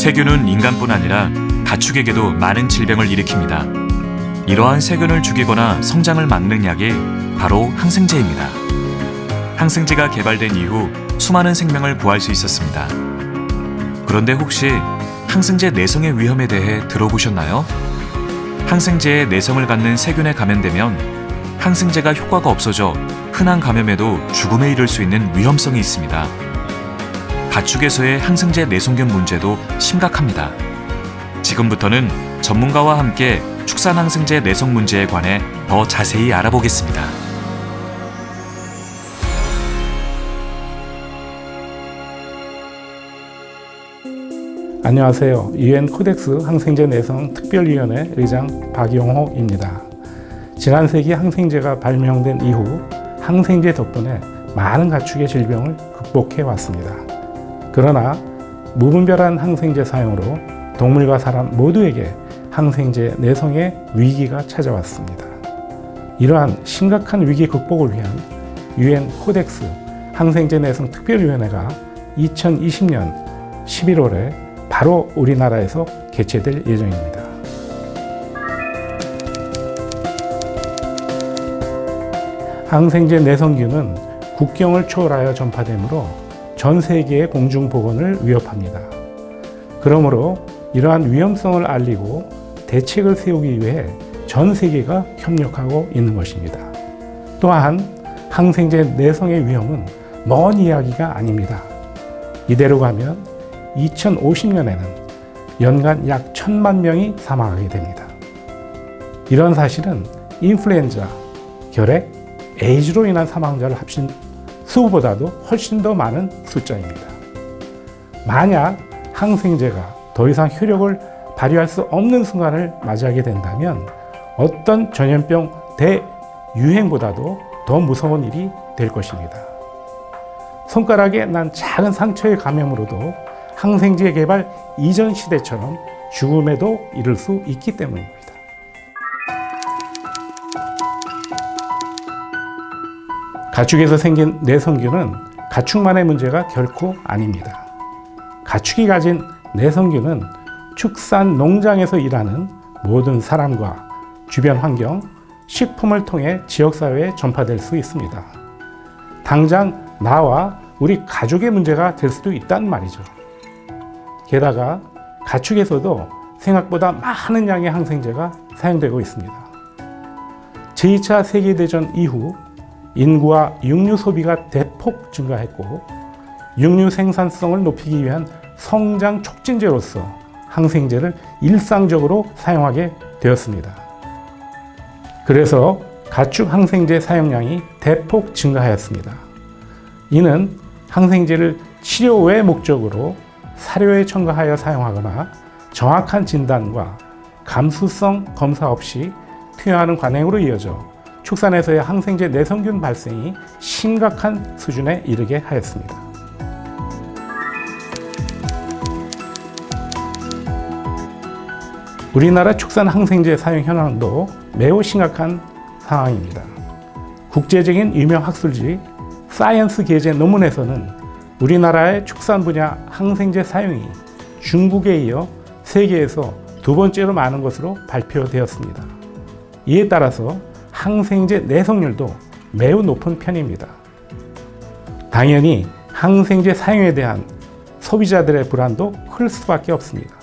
세균은 인간뿐 아니라 가축에게도 많은 질병을 일으킵니다. 이러한 세균을 죽이거나 성장을 막는 약이 바로 항생제입니다. 항생제가 개발된 이후 수많은 생명을 구할 수 있었습니다. 그런데 혹시 항생제 내성의 위험에 대해 들어보셨나요? 항생제에 내성을 갖는 세균에 감염되면 항생제가 효과가 없어져 흔한 감염에도 죽음에 이를 수 있는 위험성이 있습니다. 가축에서의 항생제 내성균 문제도 심각합니다. 지금부터는 전문가와 함께 축산 항생제 내성 문제에 관해 더 자세히 알아보겠습니다. 안녕하세요. UN 코덱스 항생제 내성 특별위원회 의장 박용호입니다. 지난 세기 항생제가 발명된 이후 항생제 덕분에 많은 가축의 질병을 극복해 왔습니다. 그러나 무분별한 항생제 사용으로 동물과 사람 모두에게 항생제 내성의 위기가 찾아왔습니다. 이러한 심각한 위기 극복을 위한 UN 코덱스 항생제 내성 특별위원회가 2020년 11월에 바로 우리나라에서 개최될 예정입니다. 항생제 내성균은 국경을 초월하여 전파되므로 전 세계의 공중보건을 위협합니다. 그러므로 이러한 위험성을 알리고 대책을 세우기 위해 전 세계가 협력하고 있는 것입니다. 또한 항생제 내성의 위험은 먼 이야기가 아닙니다. 이대로 가면 2050년에는 연간 약 1,000만 명이 사망하게 됩니다. 이런 사실은 인플루엔자, 결핵, 에이즈로 인한 사망자를 합친 수보다도 훨씬 더 많은 숫자입니다. 만약 항생제가 더 이상 효력을 발휘할 수 없는 순간을 맞이하게 된다면 어떤 전염병 대유행보다도 더 무서운 일이 될 것입니다. 손가락에 난 작은 상처의 감염으로도 항생제 개발 이전 시대처럼 죽음에도 이를 수 있기 때문입니다. 가축에서 생긴 내성균은 가축만의 문제가 결코 아닙니다. 가축이 가진 내성균은 축산 농장에서 일하는 모든 사람과 주변 환경, 식품을 통해 지역사회에 전파될 수 있습니다. 당장 나와 우리 가족의 문제가 될 수도 있단 말이죠. 게다가 가축에서도 생각보다 많은 양의 항생제가 사용되고 있습니다. 제2차 세계대전 이후 인구와 육류 소비가 대폭 증가했고 육류 생산성을 높이기 위한 성장 촉진제로서 항생제를 일상적으로 사용하게 되었습니다. 그래서 가축 항생제 사용량이 대폭 증가하였습니다. 이는 항생제를 치료 외 목적으로 사료에 첨가하여 사용하거나 정확한 진단과 감수성 검사 없이 투여하는 관행으로 이어져 축산에서의 항생제 내성균 발생이 심각한 수준에 이르게 하였습니다. 우리나라 축산 항생제 사용 현황도 매우 심각한 상황입니다. 국제적인 유명 학술지 사이언스 계제 논문에서는 우리나라의 축산 분야 항생제 사용이 중국에 이어 세계에서 두 번째로 많은 것으로 발표되었습니다. 이에 따라서 항생제 내성률도 매우 높은 편입니다. 당연히 항생제 사용에 대한 소비자들의 불안도 클 수밖에 없습니다.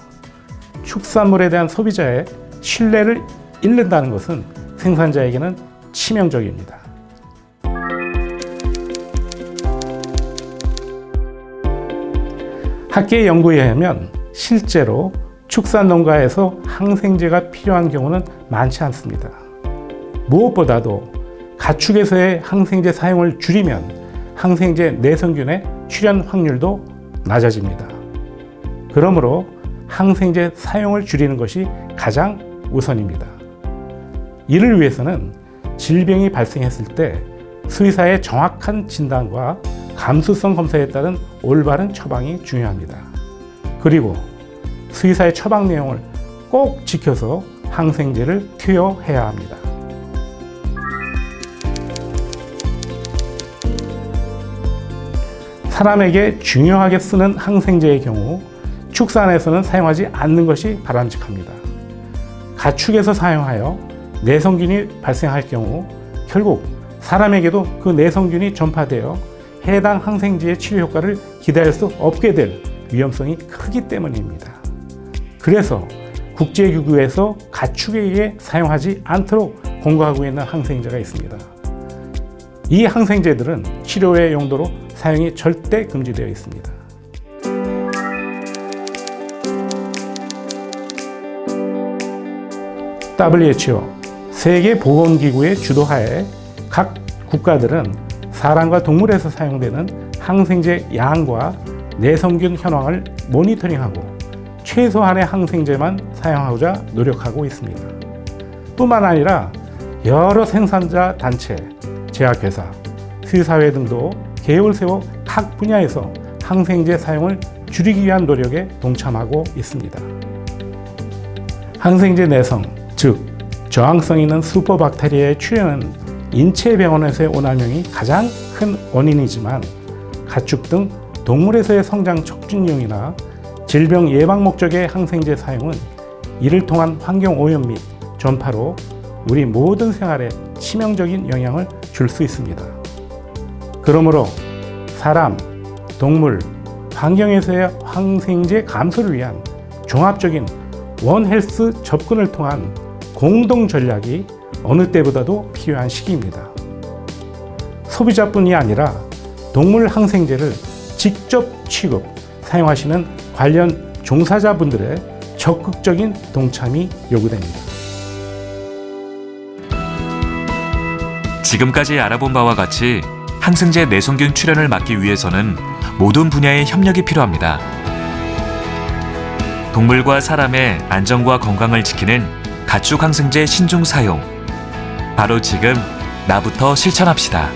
축산물에 대한 소비자의 신뢰를 잃는다는 것은 생산자에게는 치명적입니다. 학계 연구에 의하면 실제로 축산 농가에서 항생제가 필요한 경우는 많지 않습니다. 무엇보다도 가축에서의 항생제 사용을 줄이면 항생제 내성균의 출현 확률도 낮아집니다. 그러므로 항생제 사용을 줄이는 것이 가장 우선입니다. 이를 위해서는 질병이 발생했을 때 수의사의 정확한 진단과 감수성 검사에 따른 올바른 처방이 중요합니다. 그리고 수의사의 처방 내용을 꼭 지켜서 항생제를 투여해야 합니다. 사람에게 중요하게 쓰는 항생제의 경우 축산에서는 사용하지 않는 것이 바람직합니다. 가축에서 사용하여 내성균이 발생할 경우 결국 사람에게도 그 내성균이 전파되어 해당 항생제의 치료 효과를 기대할 수 없게 될 위험성이 크기 때문입니다. 그래서 국제기구에서 가축에 의해 사용하지 않도록 권고하고 있는 항생제가 있습니다. 이 항생제들은 치료의 용도로 사용이 절대 금지되어 있습니다. WHO 세계보건기구의 주도하에 각 국가들은 사람과 동물에서 사용되는 항생제 양과 내성균 현황을 모니터링하고 최소한의 항생제만 사용하고자 노력하고 있습니다. 뿐만 아니라 여러 생산자 단체, 제약회사, 시사회 등도 계획을 세워 각 분야에서 항생제 사용을 줄이기 위한 노력에 동참하고 있습니다. 항생제 내성, 즉 저항성 있는 슈퍼박테리아의 출현은 인체 병원에서의 오남용이 가장 큰 원인이지만 가축 등 동물에서의 성장 촉진용이나 질병 예방 목적의 항생제 사용은 이를 통한 환경 오염 및 전파로 우리 모든 생활에 치명적인 영향을 줄 수 있습니다. 그러므로 사람, 동물, 환경에서의 항생제 감소를 위한 종합적인 원헬스 접근을 통한 공동 전략이 어느 때보다도 필요한 시기입니다. 소비자뿐이 아니라 동물 항생제를 직접 취급, 사용하시는 관련 종사자분들의 적극적인 동참이 요구됩니다. 지금까지 알아본 바와 같이 항생제 내성균 출현을 막기 위해서는 모든 분야의 협력이 필요합니다. 동물과 사람의 안전과 건강을 지키는 가축 항생제 신중 사용. 바로 지금 나부터 실천합시다.